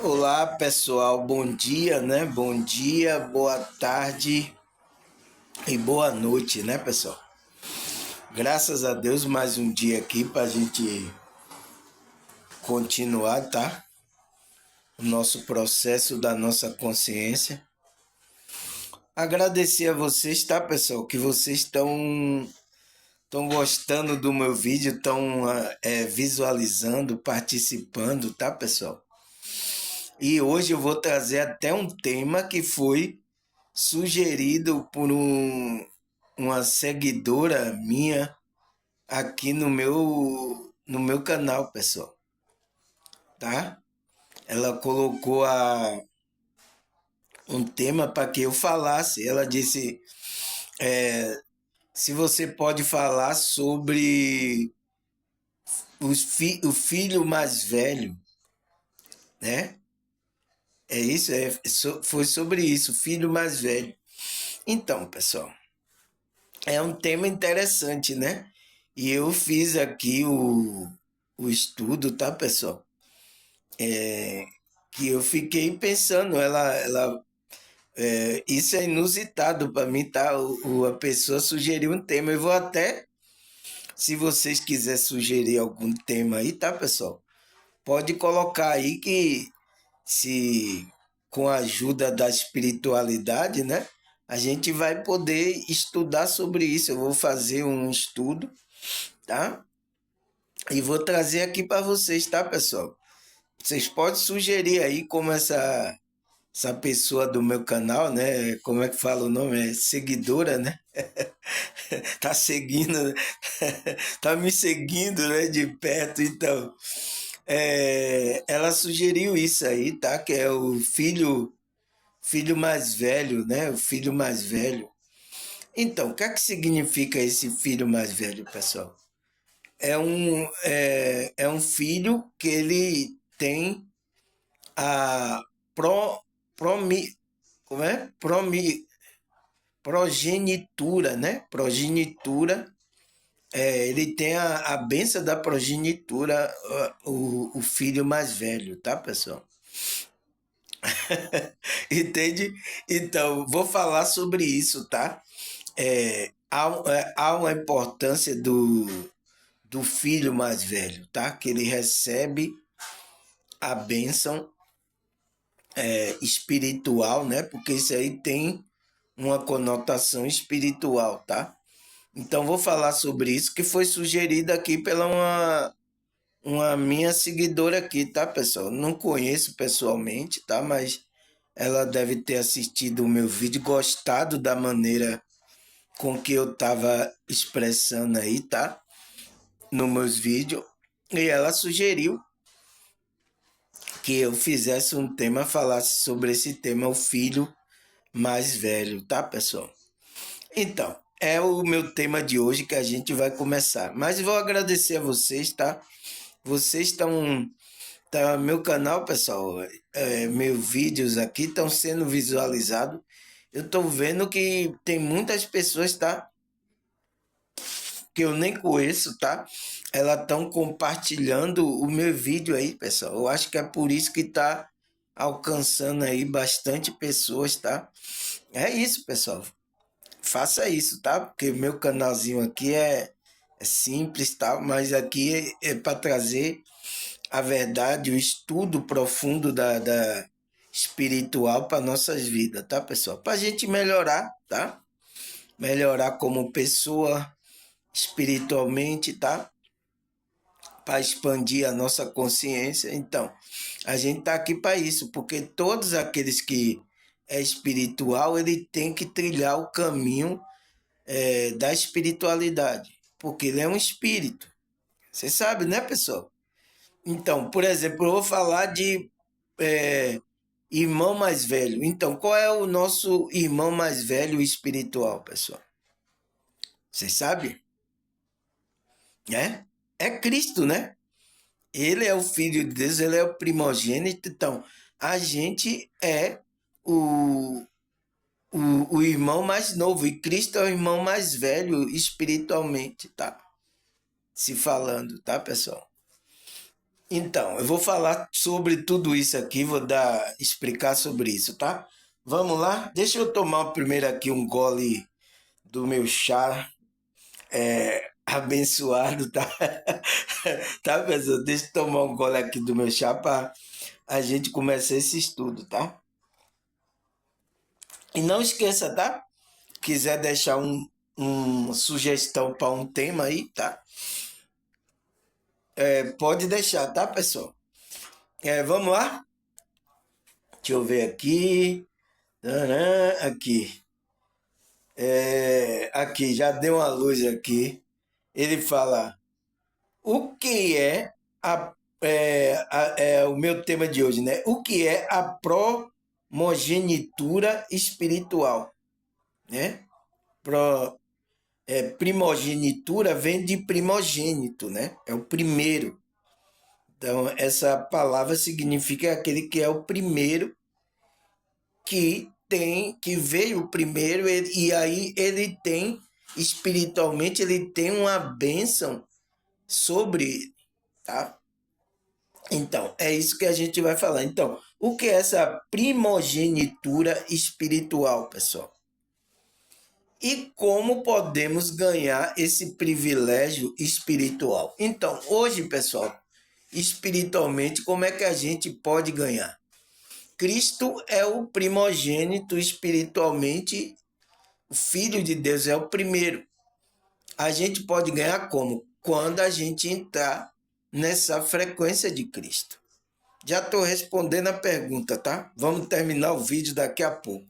Olá pessoal, bom dia, né? Bom dia, boa tarde e boa noite, né, pessoal? Graças a Deus, mais um dia aqui para a gente continuar, tá? O nosso processo da nossa consciência. Agradecer a vocês, tá, pessoal? Que vocês estão gostando do meu vídeo, estão visualizando, participando, tá, pessoal? E hoje eu vou trazer até um tema que foi sugerido por uma seguidora minha aqui no meu canal, pessoal, tá? Ela colocou um tema para que eu falasse. Ela disse: se você pode falar sobre o filho mais velho, né? É isso, foi sobre isso, filho mais velho. Então, pessoal, é um tema interessante, né? E eu fiz aqui o estudo, tá, pessoal? Que eu fiquei pensando, isso é inusitado para mim, tá? A pessoa sugeriu um tema. Eu vou até, se vocês quiserem sugerir algum tema aí, tá, pessoal? Pode colocar aí que se com a ajuda da espiritualidade, né? A gente vai poder estudar sobre isso. Eu vou fazer um estudo, tá? E vou trazer aqui para vocês, tá, pessoal? Vocês podem sugerir aí como essa pessoa do meu canal, né? Como é que fala o nome? É seguidora, né? Tá seguindo, tá me seguindo, né? De perto, então. Ela sugeriu isso aí, tá? Que é o filho mais velho, né? O filho mais velho. Então, o que é que significa esse filho mais velho, pessoal? É um filho que ele tem a pro, promi, como é? Progenitura, né? Progenitura. Ele tem a benção da progenitura, o filho mais velho, tá, pessoal? Entende? Então, vou falar sobre isso, tá? Há uma importância do filho mais velho, tá? Que ele recebe a bênção espiritual, né? Porque isso aí tem uma conotação espiritual, tá? Então vou falar sobre isso que foi sugerido aqui pela uma minha seguidora aqui, tá, pessoal? Não conheço pessoalmente, tá? Mas ela deve ter assistido o meu vídeo, gostado da maneira com que eu tava expressando aí, tá? Nos meus vídeos. E ela sugeriu que eu fizesse um tema, falasse sobre esse tema, o filho mais velho, tá, pessoal? Então, é o meu tema de hoje que a gente vai começar. Mas vou agradecer a vocês, tá? Vocês estão. Tá, meu canal, pessoal, meus vídeos aqui estão sendo visualizados. Eu estou vendo que tem muitas pessoas, tá? Que eu nem conheço, tá? Elas estão compartilhando o meu vídeo aí, pessoal. Eu acho que é por isso que tá alcançando aí bastante pessoas, tá? É isso, pessoal. Faça isso, tá? Porque o meu canalzinho aqui é simples, tá? Mas aqui é para trazer a verdade, o estudo profundo da espiritual para nossas vidas, tá, pessoal? Para a gente melhorar, tá? Melhorar como pessoa espiritualmente, tá? Para expandir a nossa consciência. Então, a gente tá aqui para isso, porque todos aqueles que é espiritual, ele tem que trilhar o caminho da espiritualidade, porque ele é um espírito. Você sabe, né, pessoal? Então, por exemplo, eu vou falar de é, irmão mais velho. Então, qual é o nosso irmão mais velho espiritual, pessoal? Você sabe? É Cristo, né? Ele é o Filho de Deus, ele é o primogênito. Então, a gente é o, o irmão mais novo e Cristo é o irmão mais velho espiritualmente, tá? Se falando, tá, pessoal? Então, eu vou falar sobre tudo isso aqui, explicar sobre isso, tá? Vamos lá? Deixa eu tomar primeiro aqui um gole do meu chá abençoado, tá? Tá, pessoal? Deixa eu tomar um gole aqui do meu chá para a gente começar esse estudo, tá? E não esqueça, tá? Quiser deixar uma sugestão para um tema aí, tá? Pode deixar, tá, pessoal? Vamos lá? Deixa eu ver aqui. Tcharam, aqui. Aqui, já deu uma luz aqui. Ele fala: o que é o meu tema de hoje, né? O que é a primogenitura espiritual, né? Pro, primogenitura vem de primogênito, né? É o primeiro. Então, essa palavra significa aquele que é o primeiro, que veio primeiro, e aí ele tem, espiritualmente, ele tem uma bênção sobre ele, tá? Então, é isso que a gente vai falar. Então, o que é essa primogenitura espiritual, pessoal? E como podemos ganhar esse privilégio espiritual? Então, hoje, pessoal, espiritualmente, como é que a gente pode ganhar? Cristo é o primogênito espiritualmente, o Filho de Deus é o primeiro. A gente pode ganhar como? Quando a gente entrar nessa frequência de Cristo. Já estou respondendo a pergunta, tá? Vamos terminar o vídeo daqui a pouco.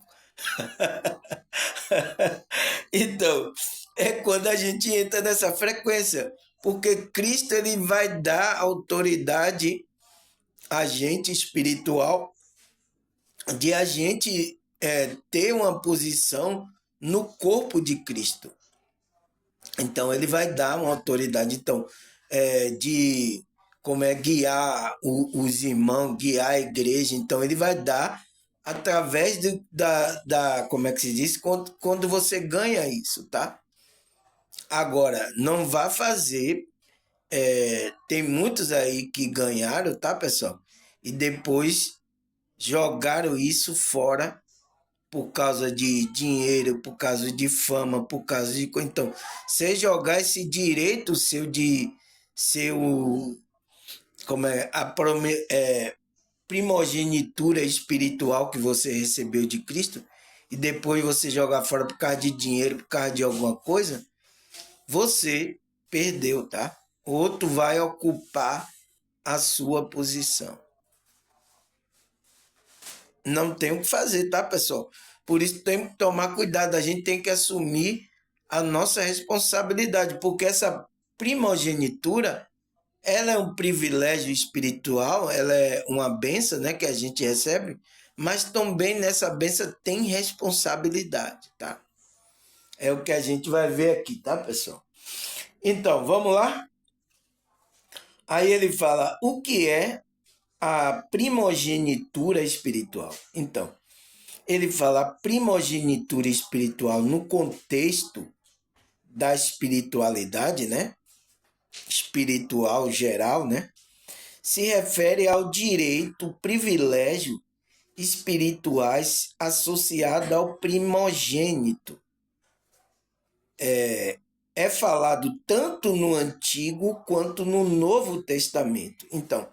Então, é quando a gente entra nessa frequência, porque Cristo ele vai dar autoridade a gente espiritual de a gente ter uma posição no corpo de Cristo. Então, ele vai dar uma autoridade, então, de como é guiar os irmãos, guiar a igreja. Então, ele vai dar através como é que se diz? Quando você ganha isso, tá? Agora, não vá fazer. Tem muitos aí que ganharam, tá, pessoal? E depois jogaram isso fora por causa de dinheiro, por causa de fama, por causa de. Então, você jogar esse direito seu de ser como primogenitura espiritual que você recebeu de Cristo, e depois você jogar fora por causa de dinheiro, por causa de alguma coisa, você perdeu, tá? Outro vai ocupar a sua posição. Não tem o que fazer, tá, pessoal? Por isso tem que tomar cuidado, a gente tem que assumir a nossa responsabilidade, porque essa primogenitura, ela é um privilégio espiritual, ela é uma benção, né, que a gente recebe, mas também nessa benção tem responsabilidade, tá? É o que a gente vai ver aqui, tá, pessoal? Então, vamos lá? Aí ele fala, o que é a primogenitura espiritual? Então, ele fala primogenitura espiritual no contexto da espiritualidade, né? Espiritual geral, né? Se refere ao direito, privilégio espirituais associado ao primogênito. É falado tanto no Antigo quanto no Novo Testamento. Então,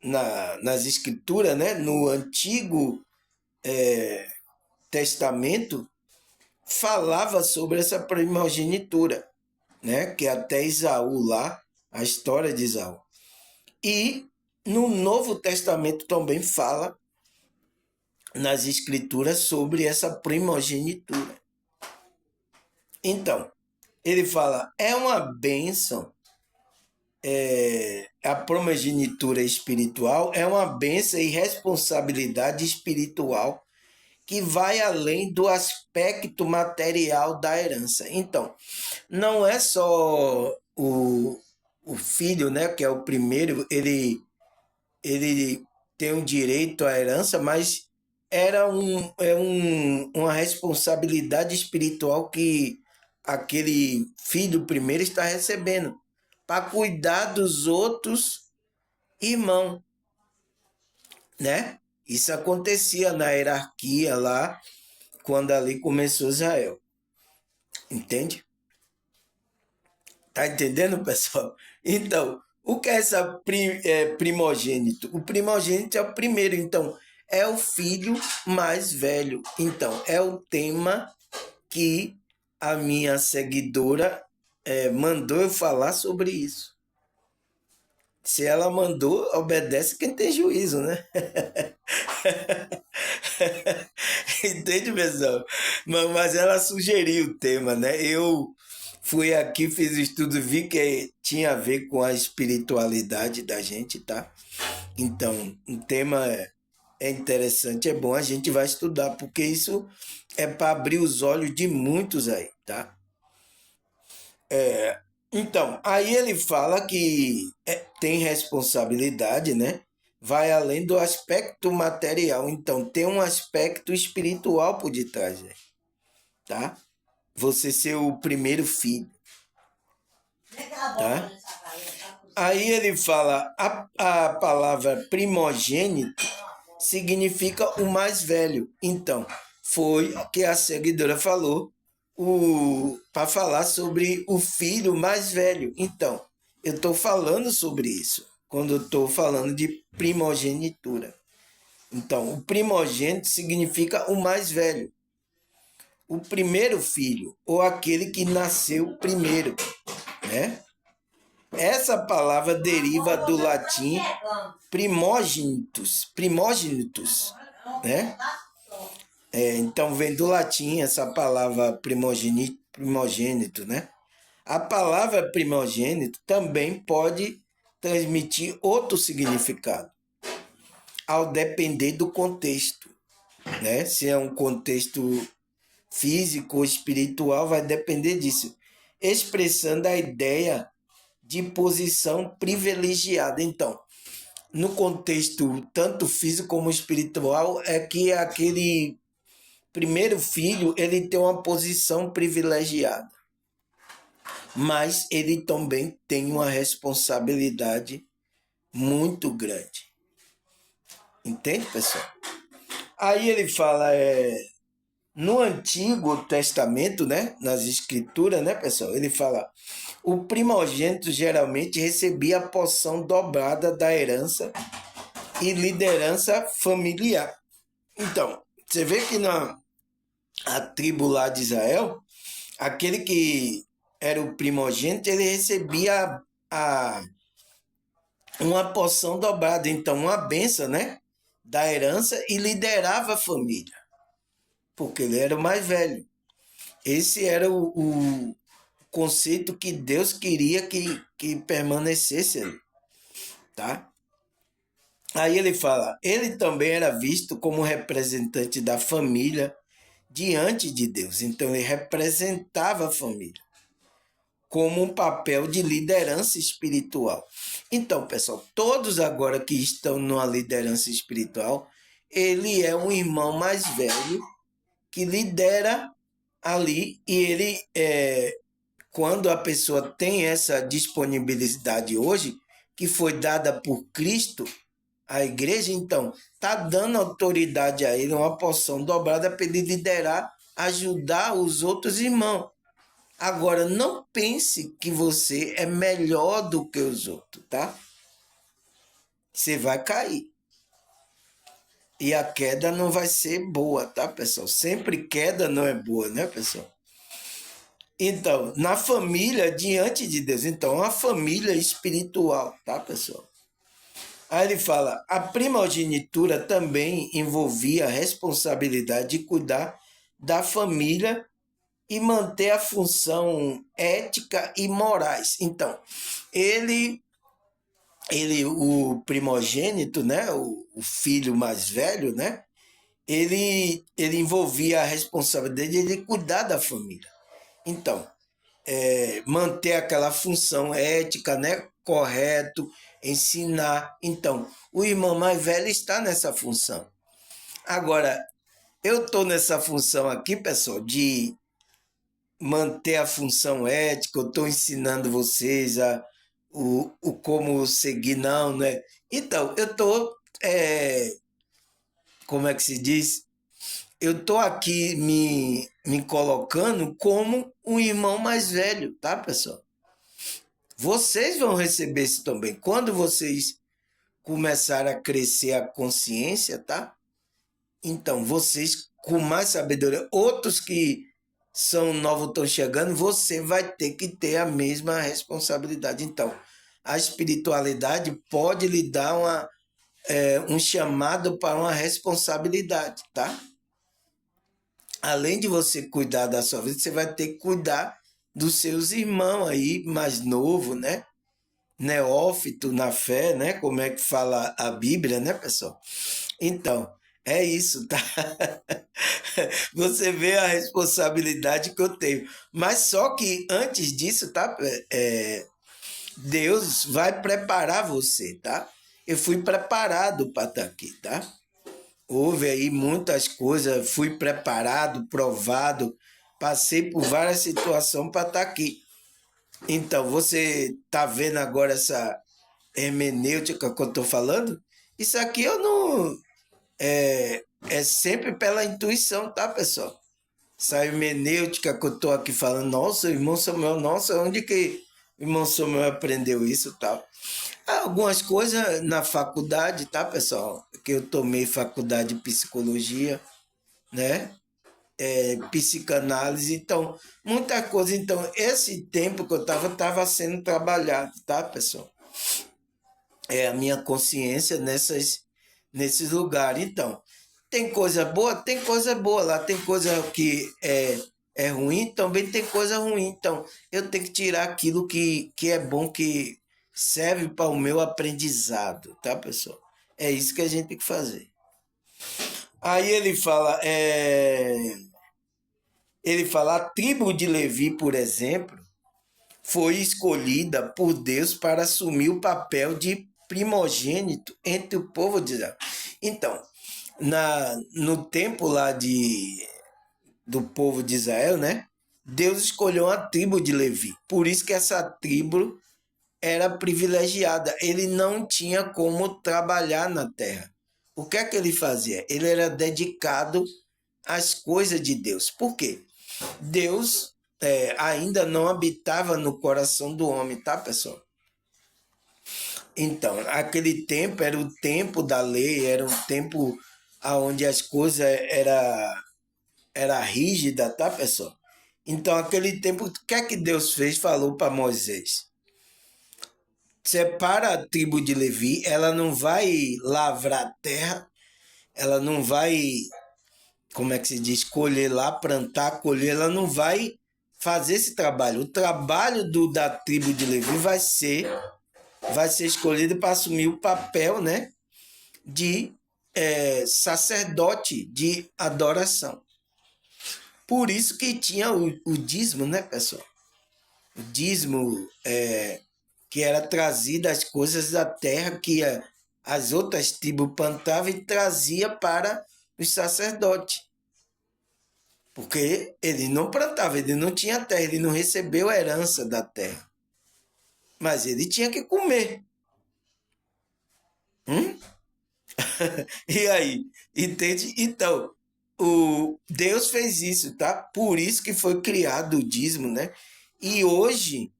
nas Escrituras, né? No Antigo Testamento, falava sobre essa primogenitura, né? Que até Isaú lá, a história de Isaú. E no Novo Testamento também fala nas Escrituras sobre essa primogenitura. Então, ele fala, é uma bênção, a primogenitura espiritual é uma bênção e responsabilidade espiritual que vai além do aspecto material da herança. Então, não é só o filho, né, que é o primeiro, ele tem um direito à herança, mas uma responsabilidade espiritual que aquele filho primeiro está recebendo. para cuidar dos outros irmãos, né? Isso acontecia na hierarquia lá, quando ali começou Israel. Entende? Tá entendendo, pessoal? Então, o que é essa primogênito? O primogênito é o primeiro, então, é o filho mais velho. Então, é o tema que a minha seguidora mandou eu falar sobre isso. Se ela mandou, obedece quem tem juízo, né? Entende, pessoal? Mas ela sugeriu o tema, né? Eu fui aqui, fiz o estudo, vi que tinha a ver com a espiritualidade da gente, tá? Então, o tema é interessante, é bom, a gente vai estudar, porque isso é para abrir os olhos de muitos aí, tá? Então, aí ele fala que tem responsabilidade, né? Vai além do aspecto material. Então, tem um aspecto espiritual por detrás, né? Tá? Você ser o primeiro filho, tá? Aí ele fala, a palavra primogênito significa o mais velho. Então, foi o que a seguidora falou para falar sobre o filho mais velho. Então, eu estou falando sobre isso quando eu estou falando de primogenitura. Então, o primogênito significa o mais velho, o primeiro filho, ou aquele que nasceu primeiro, né? Essa palavra deriva do latim primogenitus, né? Então vem do latim essa palavra primogênito, né? A palavra primogênito também pode transmitir outro significado, ao depender do contexto, né? Se é um contexto físico ou espiritual, vai depender disso, expressando a ideia de posição privilegiada. Então, no contexto tanto físico como espiritual, é que aquele primeiro filho ele tem uma posição privilegiada, mas ele também tem uma responsabilidade muito grande. Entende, pessoal? Aí ele fala, no Antigo Testamento, né, nas Escrituras, né, pessoal, ele fala, o primogênito geralmente recebia a porção dobrada da herança e liderança familiar. Então, você vê que na a tribo lá de Israel, aquele que era o primogênito, ele recebia uma porção dobrada, então uma benção, né, da herança e liderava a família, porque ele era o mais velho. Esse era o conceito que Deus queria que permanecesse ali, tá? Aí ele fala, ele também era visto como representante da família diante de Deus. Então ele representava a família como um papel de liderança espiritual. Então, pessoal, todos agora que estão numa liderança espiritual, ele é um irmão mais velho que lidera ali e ele quando a pessoa tem essa disponibilidade hoje, que foi dada por Cristo, a igreja, então, está dando autoridade a ele, uma porção dobrada para ele liderar, ajudar os outros irmãos. Agora, não pense que você é melhor do que os outros, tá? Você vai cair. E a queda não vai ser boa, tá, pessoal? Sempre queda não é boa, né, pessoal? Então, na família, diante de Deus. Então, a família espiritual, tá, pessoal? Aí ele fala, a primogenitura também envolvia a responsabilidade de cuidar da família e manter a função ética e morais. Então, o primogênito, né, o filho mais velho, né, ele envolvia a responsabilidade de cuidar da família. Então, manter aquela função ética, né, correto, ensinar. Então, o irmão mais velho está nessa função. Agora, eu estou nessa função aqui, pessoal, de manter a função ética, eu estou ensinando vocês a o como seguir, não, né? Então, como é que se diz? Eu tô aqui me colocando como um irmão mais velho, tá, pessoal? Vocês vão receber isso também. Quando vocês começarem a crescer a consciência, tá? Então, vocês com mais sabedoria, outros que são novos estão chegando, você vai ter que ter a mesma responsabilidade. Então, a espiritualidade pode lhe dar um chamado para uma responsabilidade, tá? Além de você cuidar da sua vida, você vai ter que cuidar dos seus irmãos aí, mais novo, né? Neófito na fé, né? Como é que fala a Bíblia, né, pessoal? Então, é isso, tá? Você vê a responsabilidade que eu tenho. Mas só que antes disso, tá? Deus vai preparar você, tá? Eu fui preparado para estar aqui, tá? Houve aí muitas coisas, fui preparado, provado, passei por várias situações para estar aqui. Então, você tá vendo agora essa hermenêutica que eu estou falando? Isso aqui eu não. É sempre pela intuição, tá, pessoal? Essa hermenêutica que eu estou aqui falando, nossa, irmão Samuel, nossa, onde que o irmão Samuel aprendeu isso e tal? Algumas coisas na faculdade, tá, pessoal? Que eu tomei faculdade de psicologia, né? Psicanálise, então, muita coisa. Então, esse tempo que eu estava sendo trabalhado, tá, pessoal? É a minha consciência nesses lugares. Então, tem coisa boa? Tem coisa boa lá, tem coisa que é ruim, também tem coisa ruim. Então, eu tenho que tirar aquilo que é bom, que serve para o meu aprendizado, tá, pessoal? É isso que a gente tem que fazer. Aí ele fala, a tribo de Levi, por exemplo, foi escolhida por Deus para assumir o papel de primogênito entre o povo de Israel. Então, no tempo lá do povo de Israel, né? Deus escolheu a tribo de Levi. Por isso que essa tribo era privilegiada. Ele não tinha como trabalhar na terra. O que é que ele fazia? Ele era dedicado às coisas de Deus. Por quê? Deus ainda não habitava no coração do homem, tá, pessoal? Então, aquele tempo era o tempo da lei, era um tempo onde as coisas era rígida, tá, pessoal? Então, aquele tempo, o que é que Deus fez? Falou para Moisés: separa a tribo de Levi, ela não vai lavrar a terra, ela não vai, como é que se diz, colher lá, plantar, colher, ela não vai fazer esse trabalho. O trabalho da tribo de Levi vai ser escolhido para assumir o papel, né, de sacerdote de adoração. Por isso que tinha o dízimo, né, pessoal? O dízimo que era trazido as coisas da terra que as outras tribos plantavam e trazia para os sacerdotes. Porque ele não plantava, ele não tinha terra, ele não recebeu a herança da terra. Mas ele tinha que comer. E aí? Entende? Então, Deus fez isso, tá? Por isso que foi criado o dízimo, né? E hoje,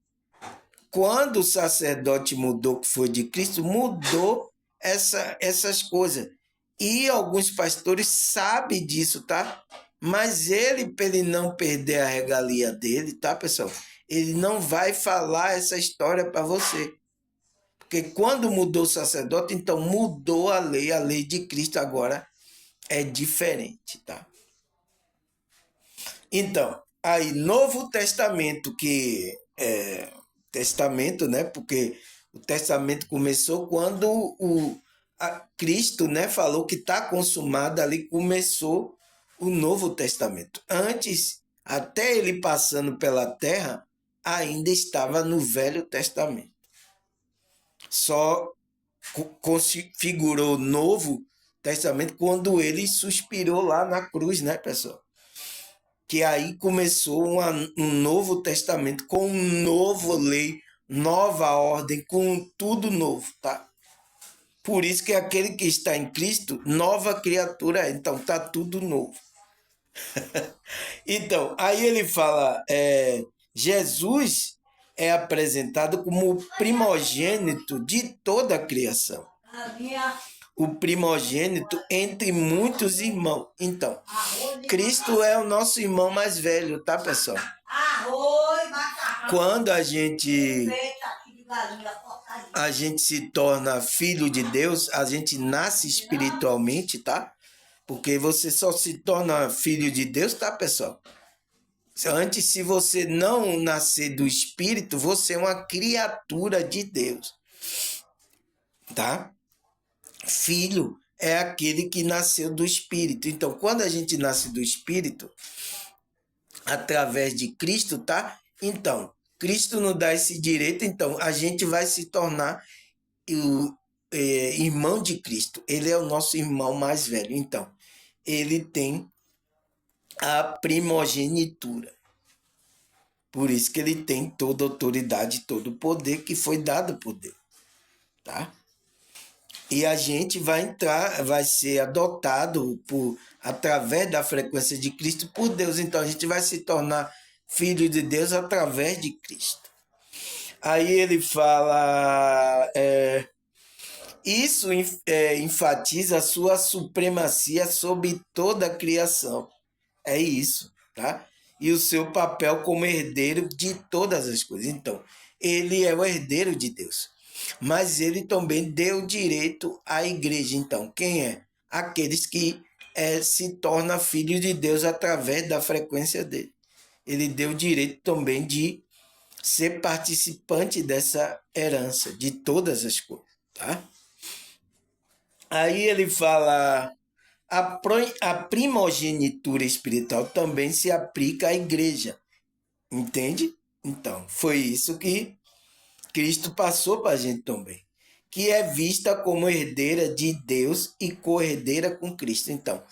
quando o sacerdote mudou, que foi de Cristo, mudou essas coisas. E alguns pastores sabem disso, tá? Mas ele, para ele não perder a regalia dele, tá, pessoal? Ele não vai falar essa história para você. Porque quando mudou o sacerdote, então mudou a lei de Cristo agora é diferente, tá? Então, aí, Novo Testamento, que é testamento, né? Porque o testamento começou quando Cristo, né, falou que está consumado, ali começou o Novo Testamento. Antes, até ele passando pela terra, ainda estava no Velho Testamento. Só configurou o Novo Testamento quando ele suspirou lá na cruz, né, pessoal? Que aí começou um novo testamento com um novo lei, nova ordem, com tudo novo, tá? Por isso que aquele que está em Cristo, nova criatura é. Então, tá tudo novo. Então, aí ele fala, Jesus é apresentado como o primogênito de toda a criação. O primogênito entre muitos irmãos. Então, Cristo é o nosso irmão mais velho, tá, pessoal? Quando a gente se torna filho de Deus, a gente nasce espiritualmente, tá? Porque você só se torna filho de Deus, tá, pessoal? Antes, se você não nascer do Espírito, você é uma criatura de Deus, tá? Filho é aquele que nasceu do Espírito. Então, quando a gente nasce do Espírito, através de Cristo, tá? Então, Cristo nos dá esse direito, então a gente vai se tornar irmão de Cristo. Ele é o nosso irmão mais velho. Então, ele tem a primogenitura. Por isso que ele tem toda a autoridade, todo o poder que foi dado por Deus, tá? E a gente vai entrar, vai ser adotado através da frequência de Cristo por Deus. Então a gente vai se tornar filho de Deus através de Cristo. Aí ele fala, isso enfatiza a sua supremacia sobre toda a criação. É isso, tá? E o seu papel como herdeiro de todas as coisas. Então, ele é o herdeiro de Deus. Mas ele também deu direito à igreja. Então, quem é? Aqueles que se tornam filhos de Deus através da frequência dele. Ele deu direito também de ser participante dessa herança, de todas as coisas, tá? Aí ele fala, a primogenitura espiritual também se aplica à igreja, entende? Então, foi isso que Cristo passou para a gente também, que é vista como herdeira de Deus e co-herdeira com Cristo. Então,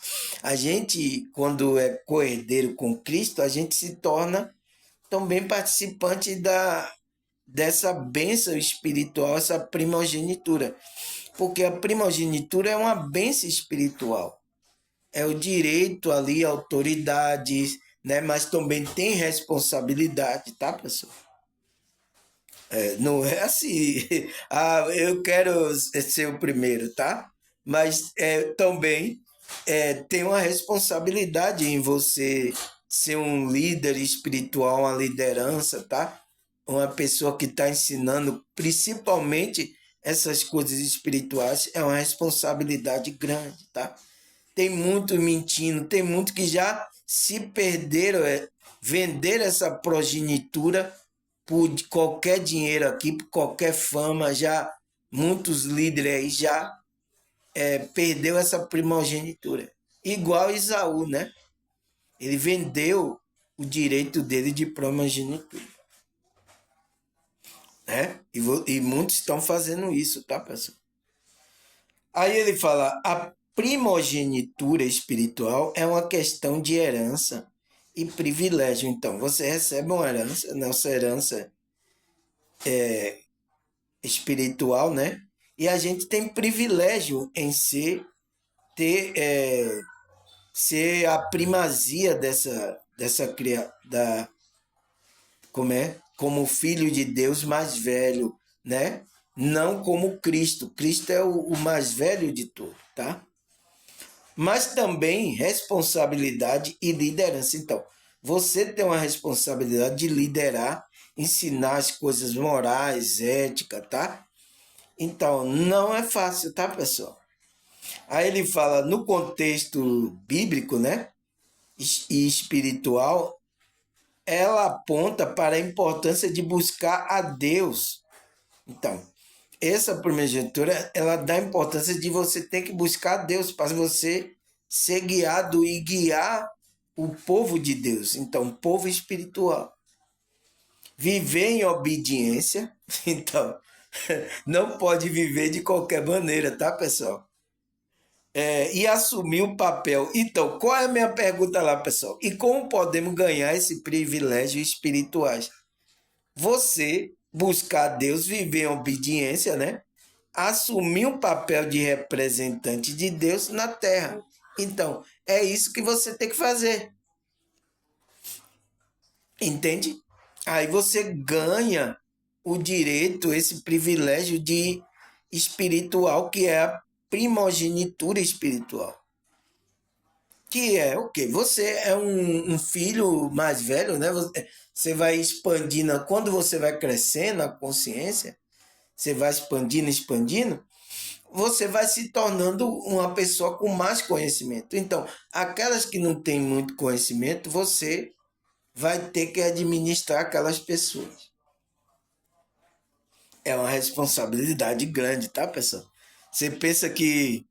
a gente, quando é co-herdeiro com Cristo, a gente se torna também participante dessa bênção espiritual, essa primogenitura. Porque a primogenitura é uma bênção espiritual. É o direito ali, autoridade, né? Mas também tem responsabilidade, tá, pessoal? Não é assim, eu quero ser o primeiro, tá? Mas também tem uma responsabilidade em você ser um líder espiritual, uma liderança, tá? Uma pessoa que está ensinando, principalmente essas coisas espirituais, é uma responsabilidade grande, tá? Tem muito mentindo, tem muito que já se perderam, venderam essa progenitura por qualquer dinheiro aqui, por qualquer fama, já muitos líderes aí já perdeu essa primogenitura. Igual Isaú, né? Ele vendeu o direito dele de primogenitura. Né? E muitos estão fazendo isso, tá, pessoal? Aí ele fala, a primogenitura espiritual é uma questão de herança e privilégio. Então, você recebe uma herança, nossa herança espiritual, né? E a gente tem privilégio em ser a primazia como filho de Deus mais velho, né? Não como Cristo. Cristo é o mais velho de todos, tá? Mas também responsabilidade e liderança. Então, você tem uma responsabilidade de liderar, ensinar as coisas morais, ética, tá? Então, não é fácil, tá, pessoal? Aí ele fala, no contexto bíblico, né, e espiritual, ela aponta para a importância de buscar a Deus. Então, essa primogenitura, ela dá a importância de você ter que buscar a Deus para você ser guiado e guiar o povo de Deus. Então, povo espiritual. Viver em obediência. Então, não pode viver de qualquer maneira, tá, pessoal? E assumir o papel. Então, qual é a minha pergunta lá, pessoal? E como podemos ganhar esse privilégio espirituais? Você buscar Deus, viver em obediência, né? Assumir um papel de representante de Deus na terra. Então, é isso que você tem que fazer. Entende? Aí você ganha o direito, esse privilégio de espiritual, que é a primogenitura espiritual. Que é o quê? Você é um filho mais velho, né? Você vai expandindo, quando você vai crescendo a consciência, você vai expandindo, expandindo, você vai se tornando uma pessoa com mais conhecimento. Então, aquelas que não têm muito conhecimento, você vai ter que administrar aquelas pessoas. É uma responsabilidade grande, tá, pessoal? Você pensa que,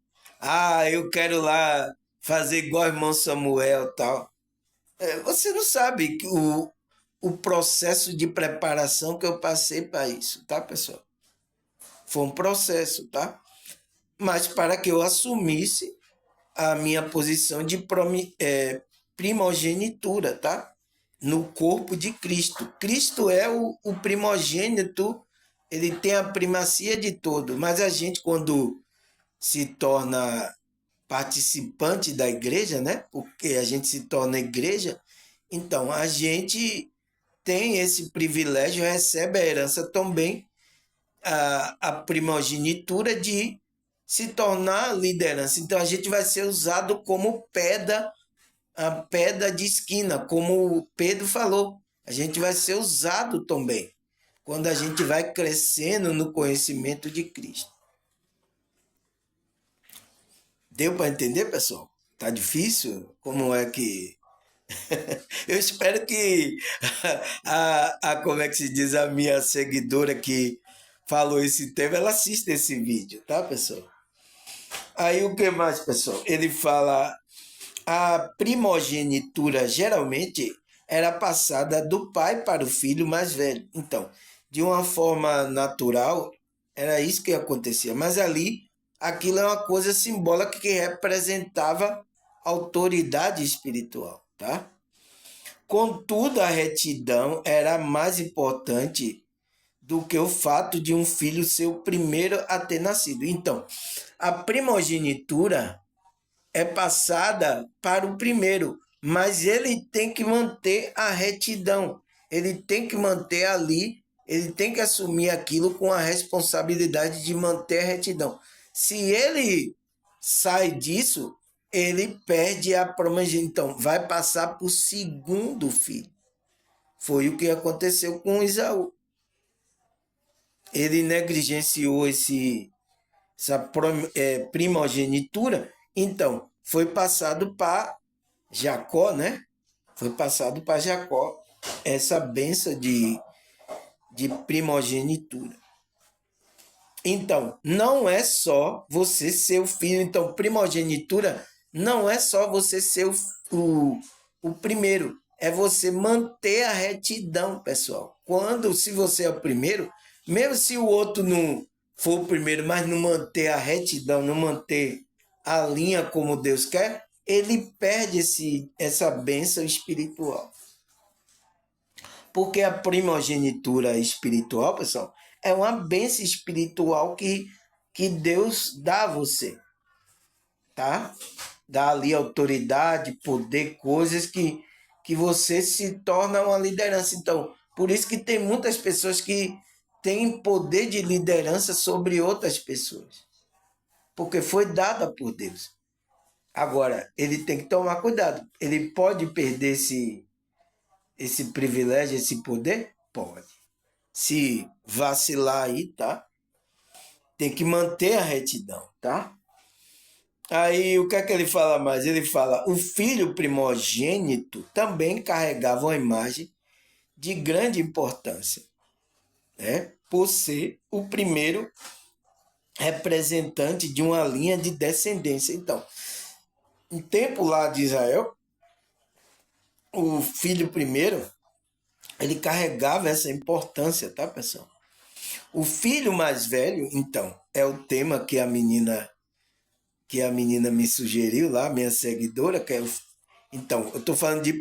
eu quero lá fazer igual o irmão Samuel tal. Você não sabe que o processo de preparação que eu passei para isso, tá, pessoal? Foi um processo, tá? Mas para que eu assumisse a minha posição de primogenitura, tá? No corpo de Cristo. Cristo é o primogênito, ele tem a primacia de todo, mas a gente, quando se torna participante da igreja, né? Porque a gente se torna igreja, então a gente tem esse privilégio, recebe a herança também, a primogenitura de se tornar liderança. Então a gente vai ser usado como pedra, a pedra de esquina, como o Pedro falou. A gente vai ser usado também quando a gente vai crescendo no conhecimento de Cristo. Deu para entender, pessoal? Tá difícil? Como é que eu espero que como é que se diz, a minha seguidora que falou esse tema, ela assista esse vídeo, tá, pessoal? Aí o que mais, pessoal? Ele fala, a primogenitura geralmente era passada do pai para o filho mais velho. Então, de uma forma natural, era isso que acontecia. Mas ali, aquilo é uma coisa simbólica que representava autoridade espiritual, tá? Contudo, a retidão era mais importante do que o fato de um filho ser o primeiro a ter nascido. Então, a primogenitura é passada para o primeiro, mas ele tem que manter a retidão. Ele tem que manter ali, ele tem que assumir aquilo com a responsabilidade de manter a retidão. Se ele sai disso, ele perde a primogenitura. Então, vai passar para o segundo filho. Foi o que aconteceu com Isaú. Ele negligenciou essa primogenitura, então foi passado para Jacó, né? Foi passado para Jacó essa benção de primogenitura. Então, não é só você ser o filho. Então, primogenitura não é só você ser o primeiro. É você manter a retidão, pessoal. Se você é o primeiro, mesmo se o outro não for o primeiro, mas não manter a retidão, não manter a linha como Deus quer, ele perde essa bênção espiritual. Porque a primogenitura espiritual, pessoal, é uma bênção espiritual que Deus dá a você, tá? Dá ali autoridade, poder, coisas que você se torna uma liderança. Então, por isso que tem muitas pessoas que têm poder de liderança sobre outras pessoas, porque foi dada por Deus. Agora, ele tem que tomar cuidado. Ele pode perder esse privilégio, esse poder? Pode. Se vacilar aí, tá? Tem que manter a retidão, tá? Aí o que é que ele fala mais? Ele fala: o filho primogênito também carregava uma imagem de grande importância, né? Por ser o primeiro representante de uma linha de descendência. Então, no tempo lá de Israel, o filho primeiro, ele carregava essa importância, tá, pessoal? O filho mais velho, então, é o tema que a menina me sugeriu lá, minha seguidora, então, eu estou falando de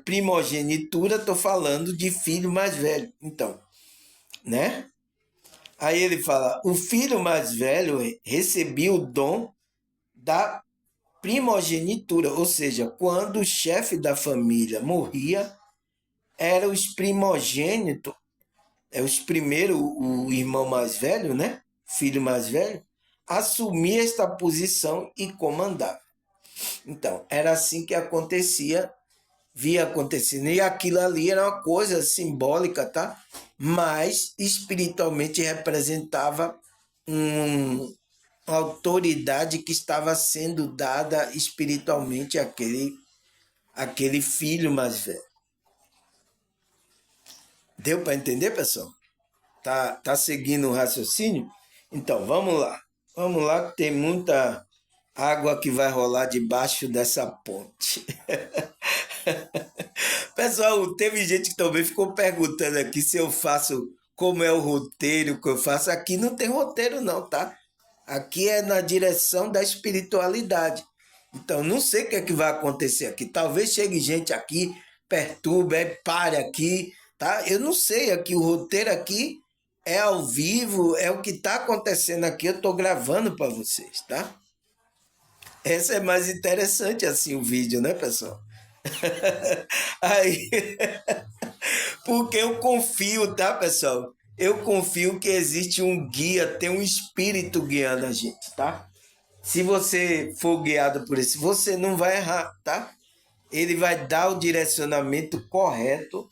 primogenitura, estou falando de filho mais velho. Então, né? Aí ele fala: o filho mais velho recebia o dom da primogenitura, ou seja, quando o chefe da família morria, eram os primogênitos, os primeiros, o irmão mais velho, né? Filho mais velho, assumia esta posição e comandava. Então, era assim que acontecia, via acontecendo. E aquilo ali era uma coisa simbólica, tá? Mas espiritualmente representava uma autoridade que estava sendo dada espiritualmente àquele filho mais velho. Deu para entender, pessoal? Tá seguindo o raciocínio? Então, vamos lá. Vamos lá, que tem muita água que vai rolar debaixo dessa ponte. Pessoal, teve gente que também ficou perguntando aqui se eu faço como é o roteiro que eu faço. Aqui não tem roteiro não, tá? Aqui é na direção da espiritualidade. Então, não sei o que é que vai acontecer aqui. Talvez chegue gente aqui, perturbe, pare aqui, tá? Eu não sei aqui, o roteiro aqui é ao vivo, é o que está acontecendo aqui, eu estou gravando para vocês, tá? Essa é mais interessante assim o vídeo, né, pessoal? Aí, porque eu confio, tá, pessoal? Eu confio que existe um guia, tem um espírito guiando a gente, tá? Se você for guiado por isso, você não vai errar, tá? Ele vai dar o direcionamento correto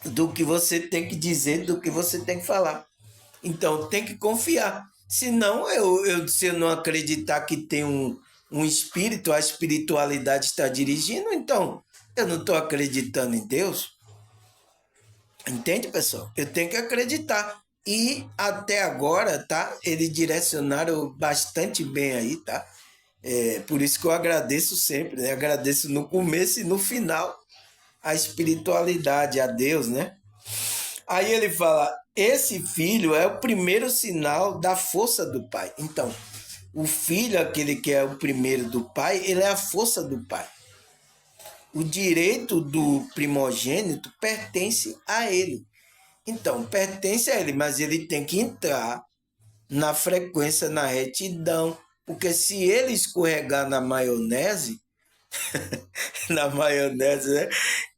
do que você tem que dizer, do que você tem que falar. Então, tem que confiar. Senão, se eu não acreditar que tem um espírito, a espiritualidade está dirigindo, então eu não estou acreditando em Deus. Entende, pessoal? Eu tenho que acreditar. E até agora, tá? Eles direcionaram bastante bem aí, tá? Por isso que eu agradeço sempre, né? Agradeço no começo e no final a espiritualidade, a Deus, né? Aí ele fala: esse filho é o primeiro sinal da força do pai. Então, o filho, aquele que é o primeiro do pai, ele é a força do pai. O direito do primogênito pertence a ele. Então, pertence a ele, mas ele tem que entrar na frequência, na retidão, porque se ele escorregar na maionese, na maionese, né?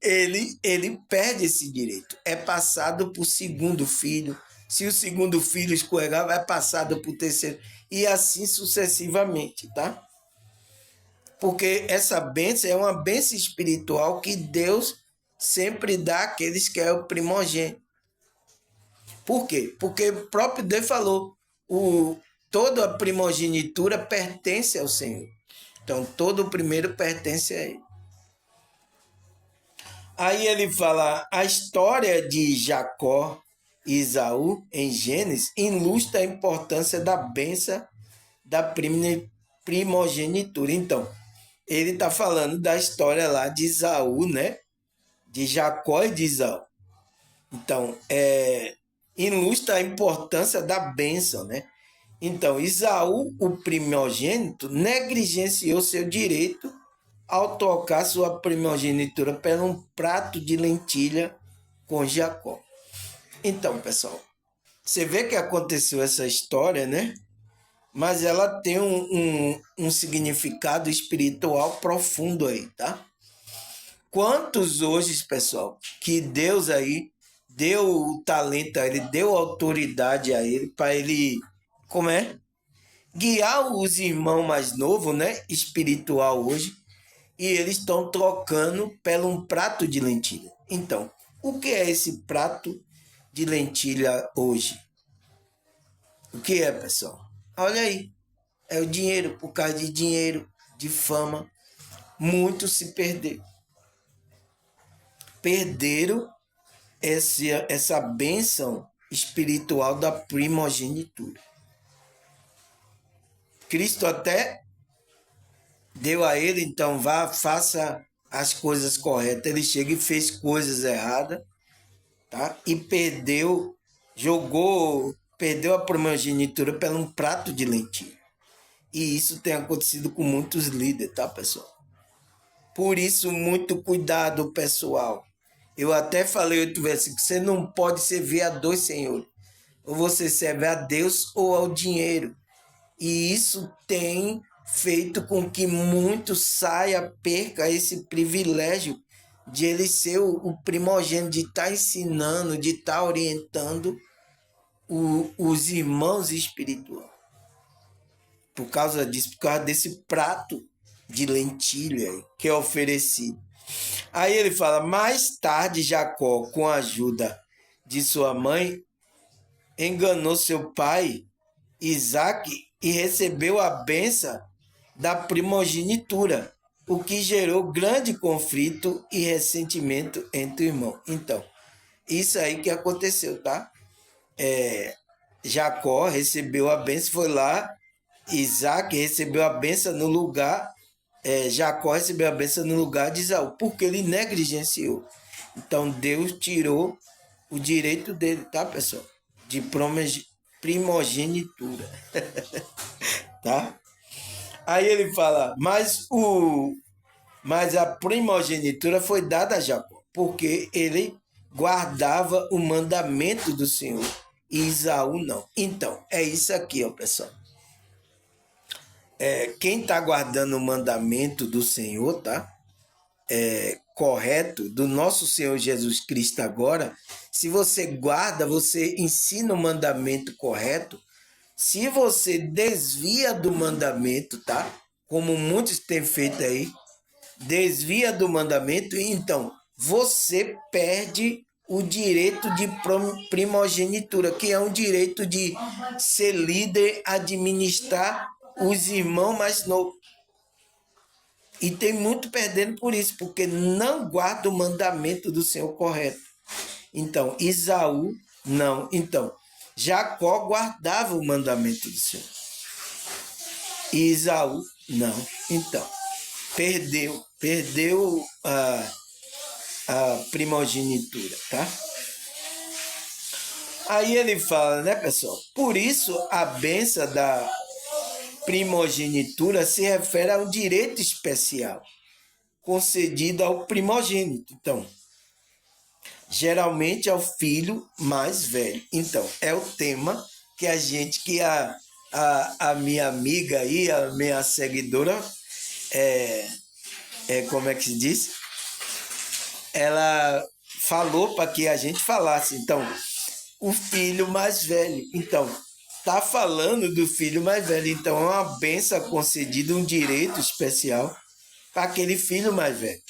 Ele perde esse direito. É passado para o segundo filho. Se o segundo filho escorregar, vai passado para o terceiro. E assim sucessivamente, tá? Porque essa bênção é uma bênção espiritual que Deus sempre dá àqueles que é o primogênito. Por quê? Porque o próprio Deus falou, toda a primogenitura pertence ao Senhor. Então, todo o primeiro pertence a ele. Aí ele fala, a história de Jacó e Esaú em Gênesis ilustra a importância da bênção da primogenitura. Então, ele está falando da história lá de Esaú, né? De Jacó e de Esaú. Então, ilustra a importância da bênção, né? Então, Esaú, o primogênito, negligenciou seu direito ao tocar sua primogenitura por um prato de lentilha com Jacó. Então, pessoal, você vê que aconteceu essa história, né? Mas ela tem um significado espiritual profundo aí, tá? Quantos hoje, pessoal, que Deus aí deu o talento a ele, deu autoridade a ele, para ele, como é? Guiar os irmãos mais novos, né? Espiritual hoje, e eles estão trocando por um prato de lentilha. Então, o que é esse prato de lentilha hoje? O que é, pessoal? Olha aí, é o dinheiro, por causa de dinheiro, de fama, muitos se perderam. Perderam essa bênção espiritual da primogenitura. Cristo até deu a ele, então vá, faça as coisas corretas. Ele chega e fez coisas erradas, tá? E perdeu a primogenitura por um prato de lentilha. E isso tem acontecido com muitos líderes, tá, pessoal? Por isso, muito cuidado, pessoal. Eu até falei outro versículo, você não pode servir a dois senhores. Ou você serve a Deus ou ao dinheiro. E isso tem feito com que muitos saia, perca esse privilégio de ele ser o primogênito, de estar ensinando, de estar orientando os irmãos espirituais. Por causa disso, por causa desse prato de lentilha que é oferecido. Aí ele fala, mais tarde Jacó, com a ajuda de sua mãe, enganou seu pai Isaac e recebeu a bênção da primogenitura, o que gerou grande conflito e ressentimento entre irmãos. Então, isso aí que aconteceu, tá? Jacó recebeu a bênção, foi lá, Isaac recebeu a bênção no lugar, Jacó recebeu a bênção no lugar de Esaú, porque ele negligenciou. Então, Deus tirou o direito dele, tá, pessoal? De primogenitura. Tá? Aí ele fala, mas a primogenitura foi dada a Jacó, porque ele guardava o mandamento do Senhor, e Esaú não. Então, é isso aqui, ó, pessoal. Quem está guardando o mandamento do Senhor, tá? Correto, do nosso Senhor Jesus Cristo agora, se você guarda, você ensina o mandamento correto. Se você desvia do mandamento, tá? Como muitos têm feito aí, desvia do mandamento, então você perde o direito de primogenitura, que é um direito de ser líder, administrar os irmãos mais novos. E tem muito perdendo por isso, porque não guarda o mandamento do Senhor correto. Então, Esaú, não. Então, Jacó guardava o mandamento do Senhor. E Esaú, não. Então, perdeu a primogenitura, tá? Aí ele fala, né, pessoal? Por isso, a bênção da primogenitura se refere a um direito especial concedido ao primogênito. Então, geralmente é o filho mais velho. Então, é o tema que a minha amiga aí, a minha seguidora, como é que se diz? Ela falou para que a gente falasse. Então, o filho mais velho. Então, tá falando do filho mais velho. Então, é uma bênção concedida, um direito especial para aquele filho mais velho.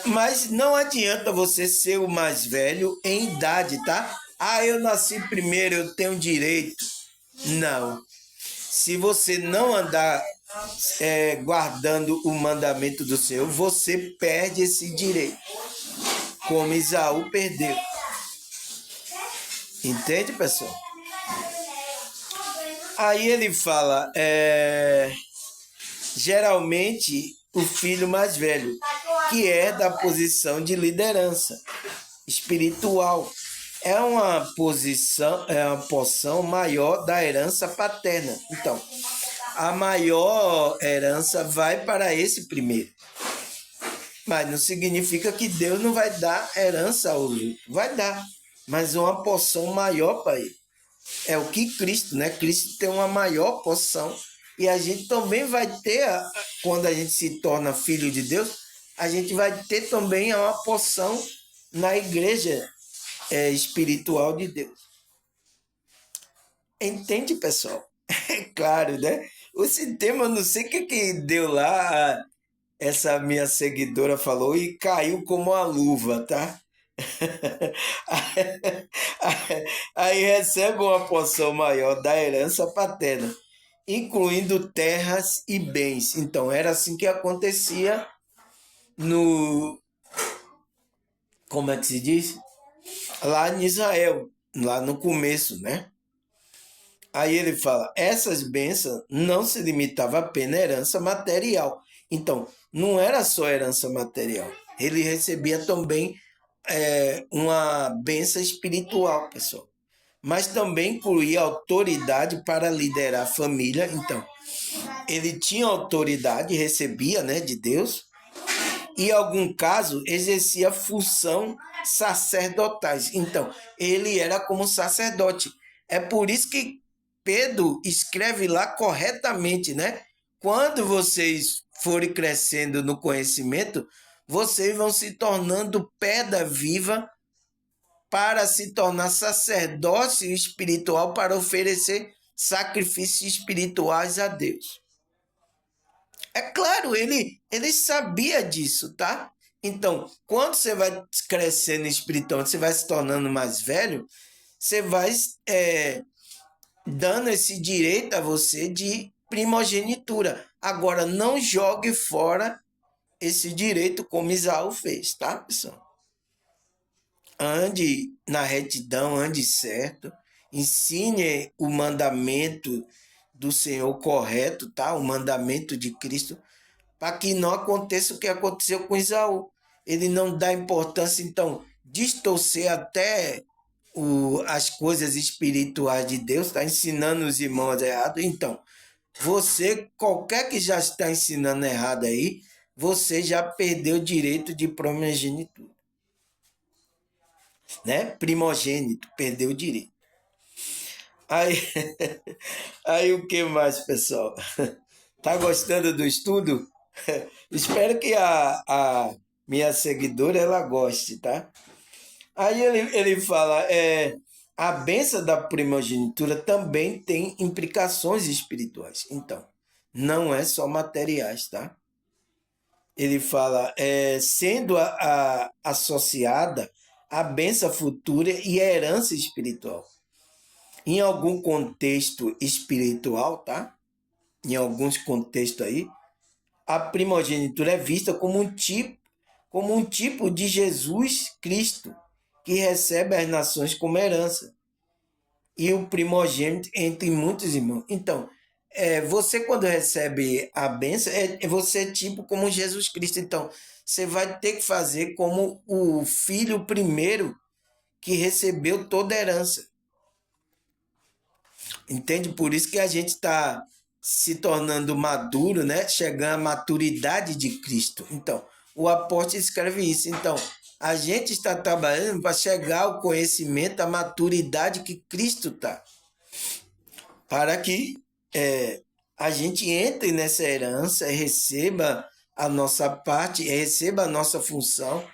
Mas não adianta você ser o mais velho em idade, tá? Ah, eu nasci primeiro, eu tenho direito. Não. Se você não andar guardando o mandamento do Senhor, você perde esse direito. Como Esaú perdeu. Entende, pessoal? Aí ele fala, geralmente o filho mais velho, que é da posição de liderança espiritual, é uma porção maior da herança paterna. Então, a maior herança vai para esse primeiro. Mas não significa que Deus não vai dar herança ao outro. Vai dar, mas uma porção maior para ele. É o que Cristo, né? Cristo tem uma maior porção. E a gente também vai ter, quando a gente se torna filho de Deus, a gente vai ter também uma porção na igreja espiritual de Deus. Entende, pessoal? É claro, né? Esse tema, eu não sei o que deu lá, essa minha seguidora falou e caiu como uma luva, tá? Aí recebe uma porção maior da herança paterna, incluindo terras e bens. Então, era assim que acontecia como é que se diz? Lá em Israel, lá no começo, né? Aí ele fala, essas bênçãos não se limitavam apenas à herança material. Então, não era só herança material. Ele recebia também uma bênção espiritual, pessoal. Mas também incluía autoridade para liderar a família. Então, ele tinha autoridade, recebia, né, de Deus, e, em algum caso, exercia função sacerdotais. Então, ele era como sacerdote. É por isso que Pedro escreve lá corretamente, né? Quando vocês forem crescendo no conhecimento, vocês vão se tornando pedra viva para se tornar sacerdócio espiritual para oferecer sacrifícios espirituais a Deus. É claro, ele sabia disso, tá? Então, quando você vai crescendo espiritualmente, você vai se tornando mais velho, você vai dando esse direito a você de primogenitura. Agora, não jogue fora esse direito como Isaú fez, tá, pessoal? Ande na retidão, ande certo, ensine o mandamento do Senhor correto, tá? O mandamento de Cristo, para que não aconteça o que aconteceu com Isaú. Ele não dá importância, então, distorcer até as coisas espirituais de Deus, está ensinando os irmãos errado. Então, você, qualquer que já está ensinando errado aí, você já perdeu o direito de primogenitura, né? Primogênito, perdeu o direito. Aí, aí o que mais, pessoal? Tá gostando do estudo? Espero que a minha seguidora ela goste, tá? Aí ele fala, a bênção da primogenitura também tem implicações espirituais. Então, não é só materiais, tá? Ele fala, sendo associada à bênção futura e à herança espiritual. Em algum contexto espiritual, tá? Em alguns contextos aí, a primogenitura é vista como um tipo de Jesus Cristo, que recebe as nações como herança. E o primogênito entre muitos irmãos. Então, você quando recebe a bênção, você é tipo como Jesus Cristo. Então, você vai ter que fazer como o filho primeiro que recebeu toda a herança. Entende? Por isso que a gente está se tornando maduro, né? Chegando à maturidade de Cristo. Então, o apóstolo escreve isso. Então, a gente está trabalhando para chegar ao conhecimento, à maturidade que Cristo está. Para que a gente entre nessa herança e receba a nossa parte, receba a nossa função.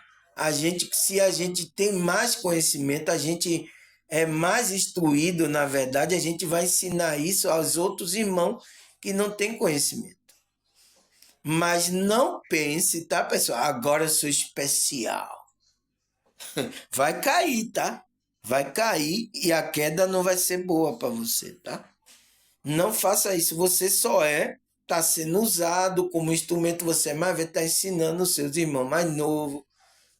Se a gente tem mais conhecimento, a gente é mais instruído, na verdade, a gente vai ensinar isso aos outros irmãos que não têm conhecimento. Mas não pense, tá, pessoal? Agora eu sou especial. Vai cair, tá? Vai cair e a queda não vai ser boa para você, tá? Não faça isso. Você só está sendo usado como instrumento. Você é mais velho, está ensinando os seus irmãos mais novos,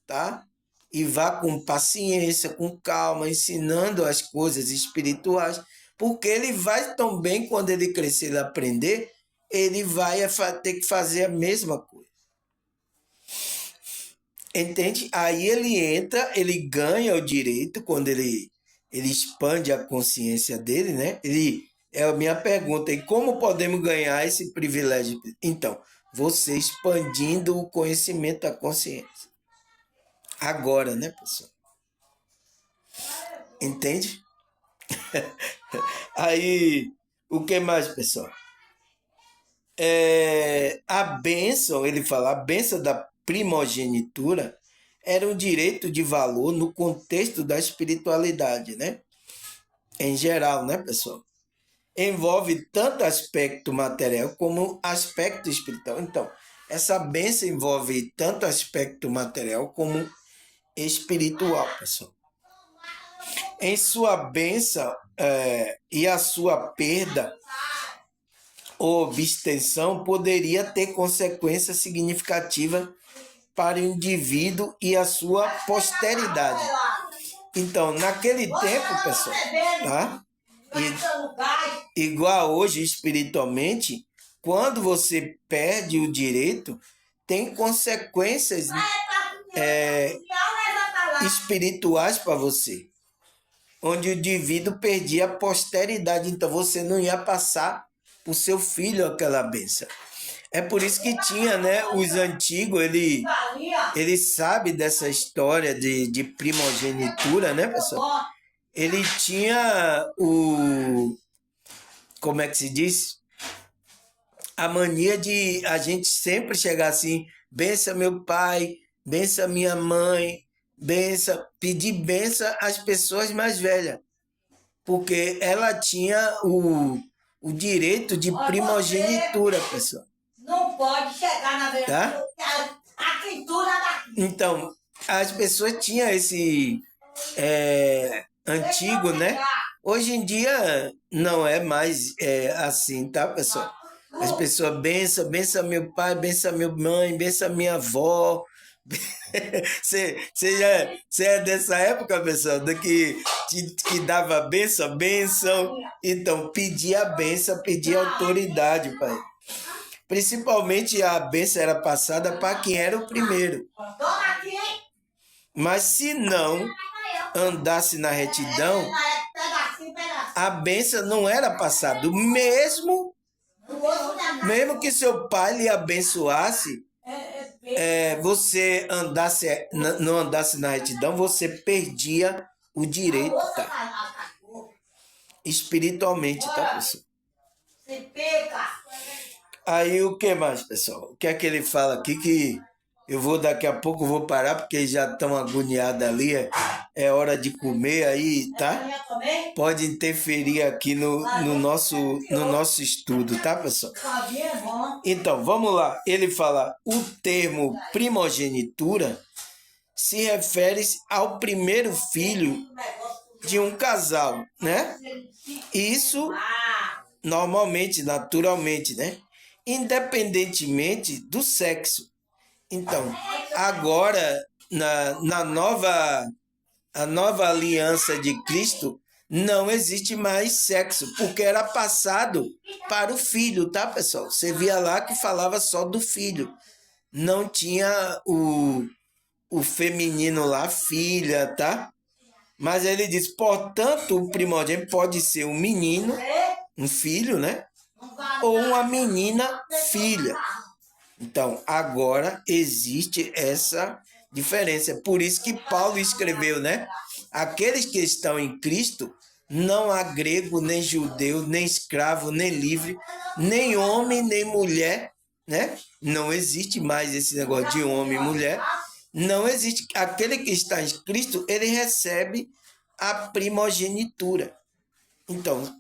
tá? E vá com paciência, com calma, ensinando as coisas espirituais, porque ele vai também, quando ele crescer e aprender, ele vai ter que fazer a mesma coisa. Entende? Aí ele entra, ele ganha o direito, quando ele expande a consciência dele, né? É a minha pergunta, e como podemos ganhar esse privilégio? Então, você expandindo o conhecimento da consciência. Agora, né, pessoal? Entende? Aí, o que mais, pessoal? A bênção, ele fala, a bênção da primogenitura era um direito de valor no contexto da espiritualidade, né? Em geral, né, pessoal? Envolve tanto aspecto material como aspecto espiritual. Então, essa bênção envolve tanto aspecto material como espiritual, pessoal. Em sua bênção e a sua perda ou abstenção poderia ter consequência significativa para o indivíduo e a sua posteridade. Então, naquele tempo, pessoal, tá? Igual hoje espiritualmente, quando você perde o direito, tem consequências espirituais para você, onde o indivíduo perdia a posteridade, então você não ia passar para o seu filho aquela bênção. É por isso que tinha, né? Os antigos, ele sabe dessa história de primogenitura, né, pessoal? Ele tinha como é que se diz? A mania de a gente sempre chegar assim, bença meu pai, bença minha mãe, bença, pedir benção às pessoas mais velhas, porque ela tinha o direito de primogenitura, pessoal. Não pode chegar na verdade, Tá? a cintura da... Então, as pessoas tinham esse antigo, né? Hoje em dia não é mais assim, tá, pessoal? As pessoas bença meu pai, bença minha mãe, bença minha avó. Você é dessa época, pessoal, que dava benção? Então, pedia benção, pedia autoridade, pai. Principalmente a benção era passada para quem era o primeiro. Mas se não andasse na retidão, a benção não era passada. Mesmo que seu pai lhe abençoasse, você não andasse na retidão, você perdia o direito, tá? Espiritualmente, tá, pessoal? Aí o que mais, pessoal? O que é que ele fala aqui que eu vou daqui a pouco, vou parar porque já estão agoniados ali, é hora de comer aí, tá? Pode interferir aqui no nosso estudo, tá, pessoal? Então, vamos lá. Ele fala, o termo primogenitura se refere ao primeiro filho de um casal, né? Isso normalmente, naturalmente, né? Independentemente do sexo. Então, agora, a nova aliança de Cristo, não existe mais sexo, porque era passado para o filho, tá, pessoal? Você via lá que falava só do filho. Não tinha o feminino lá, filha, tá? Mas ele diz, portanto, o primogênito pode ser um menino, um filho, né? Ou uma menina, filha. Então, agora existe essa diferença. Por isso que Paulo escreveu, né? Aqueles que estão em Cristo, não há grego, nem judeu, nem escravo, nem livre, nem homem, nem mulher, né? Não existe mais esse negócio de homem e mulher. Não existe. Aquele que está em Cristo, ele recebe a primogenitura. Então,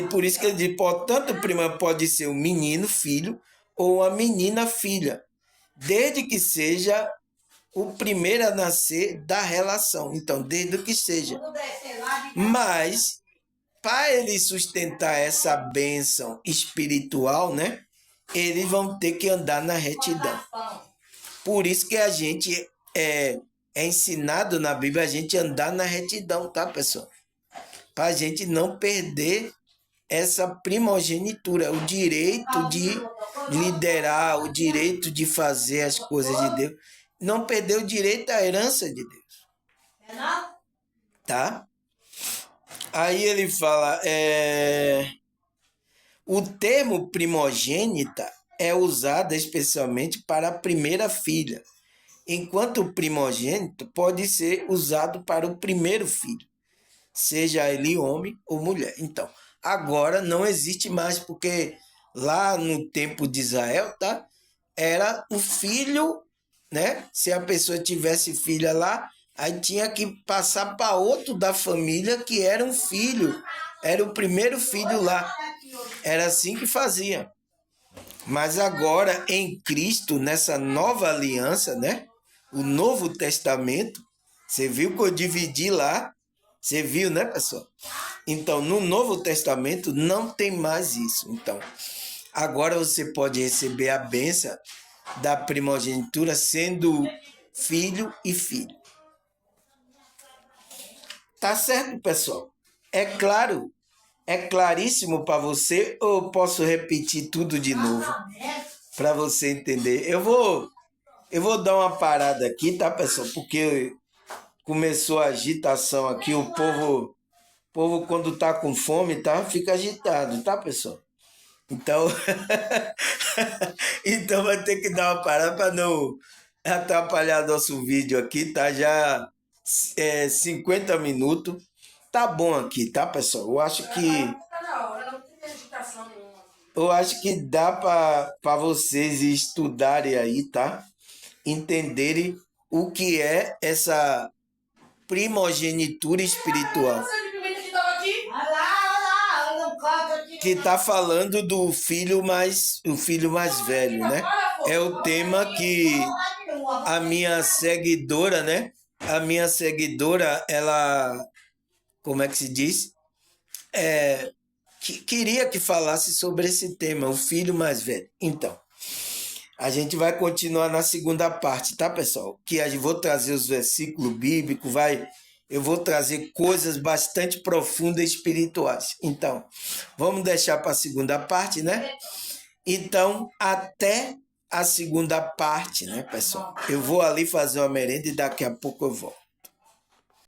por isso que ele diz, portanto, o primeiro pode ser um menino, filho, ou a menina, filha, desde que seja o primeiro a nascer da relação. Então, desde que seja. Mas, para ele sustentar essa bênção espiritual, né? Eles vão ter que andar na retidão. Por isso que a gente é ensinado na Bíblia a gente andar na retidão, tá, pessoal? Para a gente não perder essa primogenitura, o direito de liderar, o direito de fazer as coisas de Deus. Não perder o direito à herança de Deus. Tá? Aí ele fala, o termo primogênita é usado especialmente para a primeira filha, enquanto o primogênito pode ser usado para o primeiro filho, seja ele homem ou mulher. Então, agora não existe mais, porque lá no tempo de Israel, tá? Era o filho, né? Se a pessoa tivesse filha lá, aí tinha que passar para outro da família que era um filho, era o primeiro filho lá. Era assim que fazia. Mas agora em Cristo, nessa nova aliança, né? O Novo Testamento, você viu que eu dividi lá? Você viu, né, pessoal? Então, no Novo Testamento não tem mais isso. Então, agora você pode receber a bênção da primogenitura sendo filho e filha. Tá certo, pessoal? É claro? É claríssimo para você ou eu posso repetir tudo de novo para você entender? Eu vou dar uma parada aqui, tá, pessoal? Porque começou a agitação aqui, o povo quando tá com fome, tá? Fica agitado, tá, pessoal? Então, então vai ter que dar uma parada para não atrapalhar nosso vídeo aqui, tá? Já 50 minutos. Tá bom aqui, tá, pessoal? Tá na hora, não tem agitação nenhuma. Eu acho que dá para vocês estudarem aí, tá? Entenderem o que é essa primogenitura espiritual. Olha lá, olha no canto aqui. Que tá falando do o filho mais velho, né? É o tema que a minha seguidora, né? A minha seguidora, ela, como é que se diz? Queria que falasse sobre esse tema, o filho mais velho. Então, a gente vai continuar na segunda parte, tá, pessoal? Que eu vou trazer os versículos bíblicos, eu vou trazer coisas bastante profundas e espirituais. Então, vamos deixar para a segunda parte, né? Então, até a segunda parte, né, pessoal? Eu vou ali fazer uma merenda e daqui a pouco eu volto.